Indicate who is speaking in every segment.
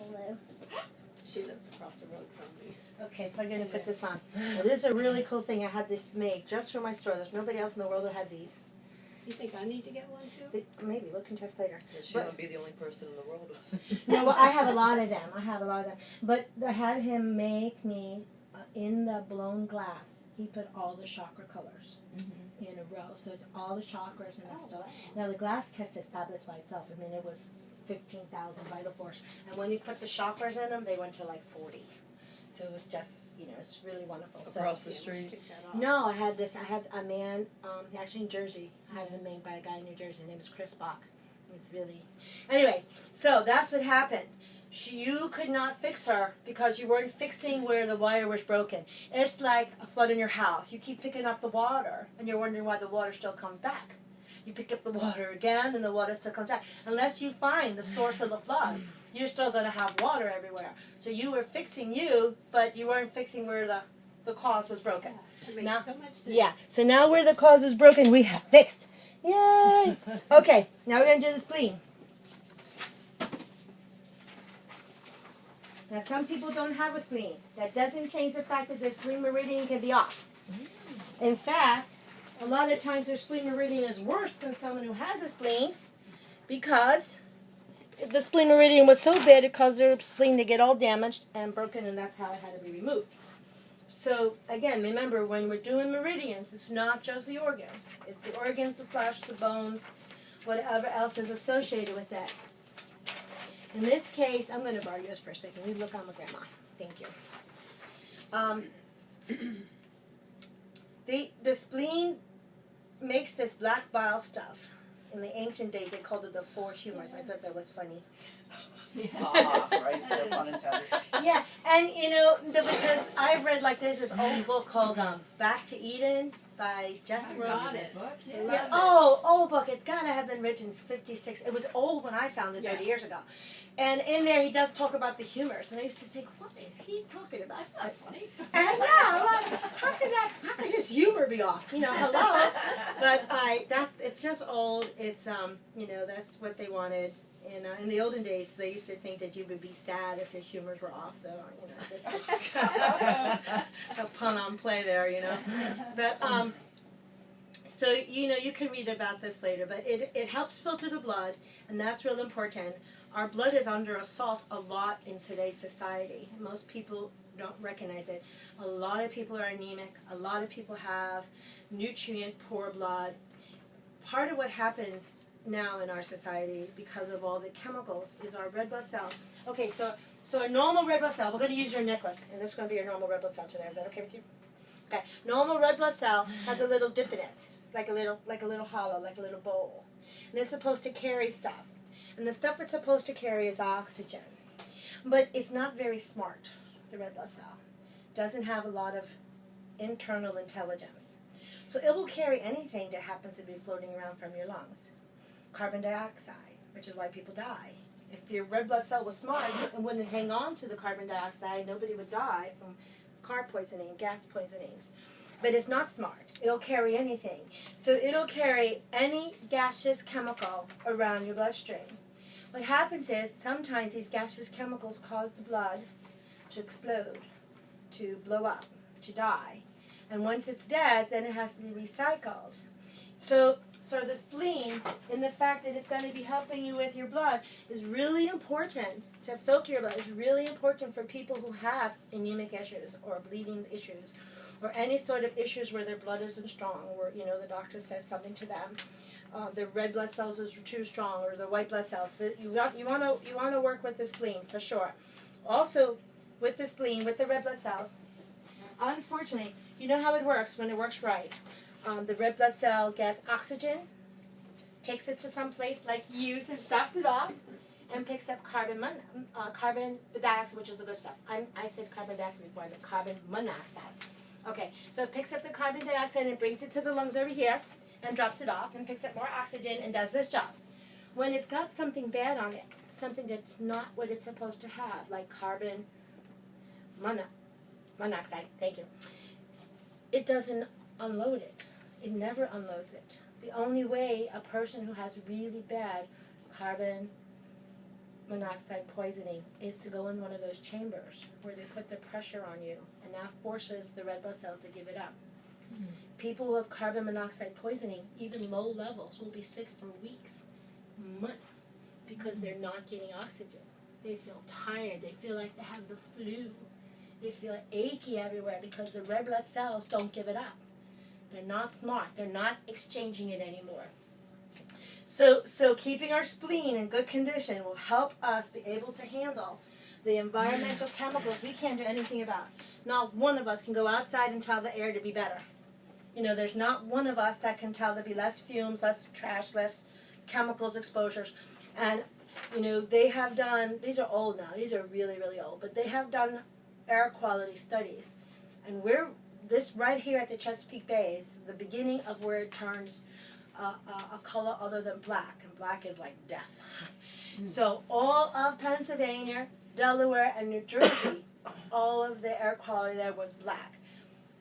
Speaker 1: Hello.
Speaker 2: She lives across the road from me.
Speaker 3: Okay, I'm going to put this on. Now, this is a really cool thing. I had this made just for my store. There's nobody else in the world who has these.
Speaker 2: You think I need to get one too?
Speaker 3: Maybe, we'll contest later.
Speaker 4: Yeah, she won't be the only person in the world.
Speaker 3: No, well, I have a lot of them. But I had him make me, in the blown glass, he put all the chakra colors in a row. So it's all the chakras and that stuff.
Speaker 2: Wow.
Speaker 3: Now, the glass tested fabulous by itself. I mean, it was 15,000 vital force. And when you put the chakras in them, they went to like 40. So it was just, it's really wonderful.
Speaker 4: Across the street?
Speaker 3: No, I had a man, actually in Jersey. I had them made by a guy in New Jersey. His name is Chris Bach. It's really, anyway, so that's what happened. You could not fix her because you weren't fixing where the wire was broken. It's like a flood in your house. You keep picking up the water, and you're wondering why the water still comes back. You pick up the water again, and the water still comes back. Unless you find the source of the flood, you're still going to have water everywhere. So you were fixing you, but you weren't fixing where the cause was broken.
Speaker 2: It makes so much sense.
Speaker 3: Yeah, so now where the cause is broken, we have fixed. Yay! Okay, now we're going to do the spleen. Now, some people don't have a spleen. That doesn't change the fact that their spleen meridian can be off. In fact, a lot of times their spleen meridian is worse than someone who has a spleen because the spleen meridian was so bad it caused their spleen to get all damaged and broken, and that's how it had to be removed. So, again, remember, when we're doing meridians, it's not just the organs. It's the organs, the flesh, the bones, whatever else is associated with that. In this case, I'm going to borrow yours for a second. You look on the grandma. Thank you. The spleen makes this black bile stuff. In the ancient days, they called it the four humors. I thought that was funny.
Speaker 4: Right? No pun intended.
Speaker 3: Yeah, and because I've read, there's this old book called Back to Eden by Jethro.
Speaker 2: Got it. Book?
Speaker 3: Yeah, old book. It's got to have been written in 56. It was old when I found it 30 years ago. And in there, he does talk about the humors. And I used to think, what is he talking about? That's not funny. And yeah, how can his humor be off? Hello. But it's just old. It's, that's what they wanted. In the olden days, they used to think that you would be sad if your humors were off. So, it's a pun on play there, But, so, you can read about this later. But it helps filter the blood, and that's real important. Our blood is under assault a lot in today's society. Most people don't recognize it. A lot of people are anemic. A lot of people have nutrient-poor blood. Part of what happens now in our society because of all the chemicals is our red blood cells. Okay, so a normal red blood cell, we're going to use your necklace, and this is going to be your normal red blood cell today. Is that okay with you? Okay, normal red blood cell has a little dip in it, like a little hollow, like a little bowl. And it's supposed to carry stuff. And the stuff it's supposed to carry is oxygen. But it's not very smart, the red blood cell. Doesn't have a lot of internal intelligence. So it will carry anything that happens to be floating around from your lungs. Carbon dioxide, which is why people die. If your red blood cell was smart, it wouldn't hang on to the carbon dioxide. Nobody would die from car poisoning, gas poisonings. But it's not smart. It'll carry anything. So it'll carry any gaseous chemical around your bloodstream. What happens is sometimes these gaseous chemicals cause the blood to explode, to blow up, to die. And once it's dead, then it has to be recycled. So the spleen, in the fact that it's going to be helping you with your blood, is really important to filter your blood. It's really important for people who have anemic issues or bleeding issues or any sort of issues where their blood isn't strong, where the doctor says something to them. The red blood cells are too strong, or the white blood cells. You want to work with the spleen for sure. Also, with the spleen, with the red blood cells, unfortunately, you know how it works when it works right. The red blood cell gets oxygen, takes it to some place like uses, drops it off, and picks up carbon dioxide, which is the good stuff. I said carbon dioxide before, but carbon monoxide. Okay, so it picks up the carbon dioxide and brings it to the lungs over here, and drops it off and picks up more oxygen and does this job. When it's got something bad on it, something that's not what it's supposed to have, like carbon monoxide, thank you, it doesn't unload it. It never unloads it. The only way a person who has really bad carbon monoxide poisoning is to go in one of those chambers where they put the pressure on you, and that forces the red blood cells to give it up. People who have carbon monoxide poisoning, even low levels, will be sick for weeks, months, because they're not getting oxygen. They feel tired. They feel like they have the flu. They feel achy everywhere because the red blood cells don't give it up. They're not smart. They're not exchanging it anymore. So keeping our spleen in good condition will help us be able to handle the environmental chemicals we can't do anything about. Not one of us can go outside and tell the air to be better. You know, there's not one of us that can tell there be less fumes, less trash, less chemicals exposures. And, you know, they have done, these are old now, these are really, really old, but they have done air quality studies. And this right here at the Chesapeake Bay is the beginning of where it turns a color other than black, and black is like death. So all of Pennsylvania, Delaware, and New Jersey, all of the air quality there was black.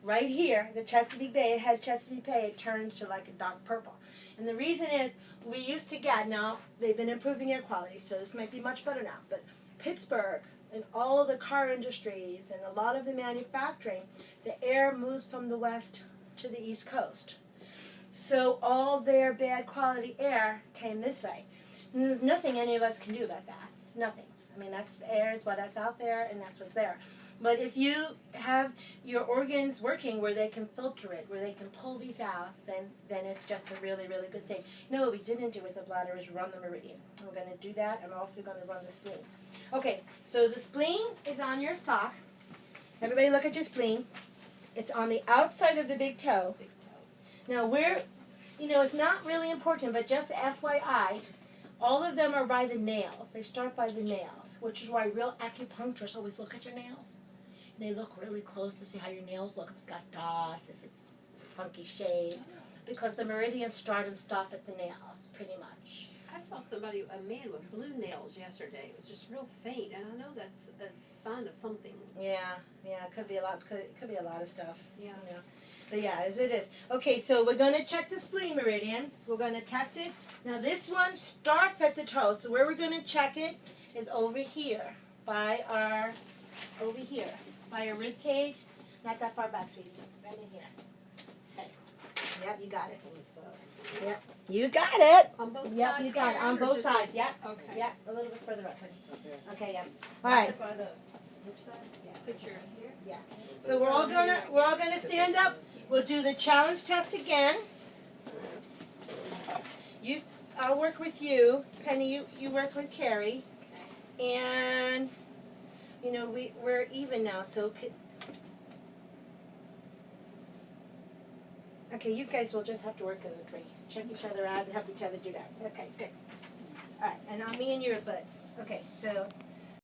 Speaker 3: Right here, the Chesapeake Bay, it turns to like a dark purple. And the reason is, we used to get, now they've been improving air quality, so this might be much better now, but Pittsburgh and all of the car industries and a lot of the manufacturing, the air moves from the west to the east coast. So all their bad quality air came this way. And there's nothing any of us can do about that. Nothing. I mean, that's the air is what's out there, and that's what's there. But if you have your organs working where they can filter it, where they can pull these out, then it's just a really, really good thing. You know what we didn't do with the bladder is run the Meridian. We're going to do that. I'm also going to run the spleen. Okay, so the spleen is on your sock. Everybody look at your spleen. It's on the outside of the big toe. Now it's not really important, but just FYI, all of them are by the nails. They start by the nails, which is why real acupuncturists always look at your nails. They look really close to see how your nails look, if it's got dots, if it's funky shapes, because the meridians start and stop at the nails, pretty much.
Speaker 2: I saw a man with blue nails yesterday. It was just real faint, and I know that's a sign of something.
Speaker 3: Yeah, it could be a lot. Could be a lot of stuff.
Speaker 2: Yeah.
Speaker 3: But yeah, as it is. Okay, so we're going to check the spleen meridian. We're going to test it. Now this one starts at the toe, so where we're going to check it is over here by our rib cage. Not that far back, sweetie. Right in here. Okay. Yep, you got it. Yep, you got it.
Speaker 2: On both sides?
Speaker 3: Yep, you got it. On both sides. Yep.
Speaker 2: Okay.
Speaker 3: Yep, a little bit further up, honey. Okay, yep. All
Speaker 2: Is
Speaker 3: right.
Speaker 2: it by which side? Yeah. Put your here.
Speaker 3: Yeah. So we're all gonna stand up. We'll do the challenge test again. I'll work with you, Penny. You work with Carrie, and you know we're even now. So okay, you guys will just have to work as a tree. Check each other out and help each other do that. Okay, good. All right, and me and you are buds. Okay, so.